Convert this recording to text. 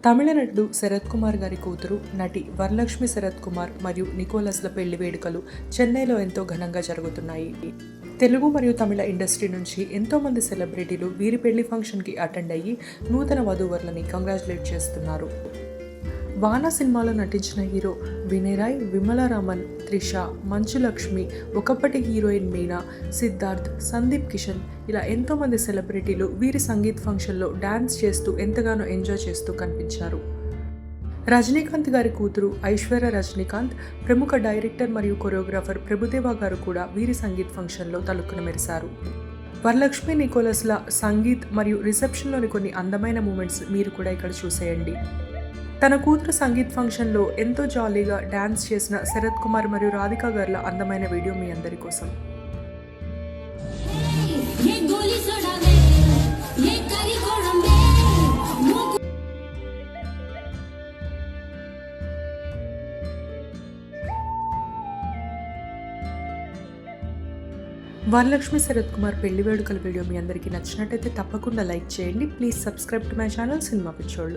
తమిళ నటుడు శరత్ కుమార్ గారి కూతురు నటి వరలక్ష్మి శరత్ కుమార్ మరియు నికోలస్ల పెళ్లి వేడుకలు చెన్నైలో ఎంతో ఘనంగా జరుగుతున్నాయి. తెలుగు మరియు తమిళ ఇండస్ట్రీ నుంచి ఎంతోమంది సెలబ్రిటీలు వీరి పెళ్లి ఫంక్షన్కి అటెండ్ అయ్యి నూతన వధూవరులని కంగ్రాచులేట్ చేస్తున్నారు. వానా సినిమాలో నటించిన హీరో వినయ్ రాయ్, విమలారామన్, త్రిష, మంచు లక్ష్మి, ఒకప్పటి హీరోయిన్ మీనా, సిద్ధార్థ్, సందీప్ కిషన్ ఇలా ఎంతోమంది సెలబ్రిటీలు వీరి సంగీత్ ఫంక్షన్లో డాన్స్ చేస్తూ ఎంతగానో ఎంజాయ్ చేస్తూ కనిపించారు. రజనీకాంత్ గారి కూతురు ఐశ్వర్య రజనీకాంత్, ప్రముఖ డైరెక్టర్ మరియు కొరియోగ్రాఫర్ ప్రభుదేవా గారు కూడా వీరి సంగీత్ ఫంక్షన్లో తలుక్కున మెరిశారు. వరలక్ష్మి నికోలస్ల సంగీత్ మరియు రిసెప్షన్లోని కొన్ని అందమైన మూమెంట్స్ మీరు కూడా ఇక్కడ చూసేయండి. తన కూతురు సంగీత్ ఫంక్షన్లో ఎంతో జాలీగా డాన్స్ చేసిన శరత్ కుమార్ మరియు రాధికా గార్ల అందమైన వీడియో మీ అందరి కోసం. వరలక్ష్మి శరత్ కుమార్ పెళ్లి వేడుకల వీడియో మీ అందరికీ నచ్చినట్టయితే తప్పకుండా లైక్ చేయండి. Please subscribe to my channel cinema పిచ్చోళ్ళు.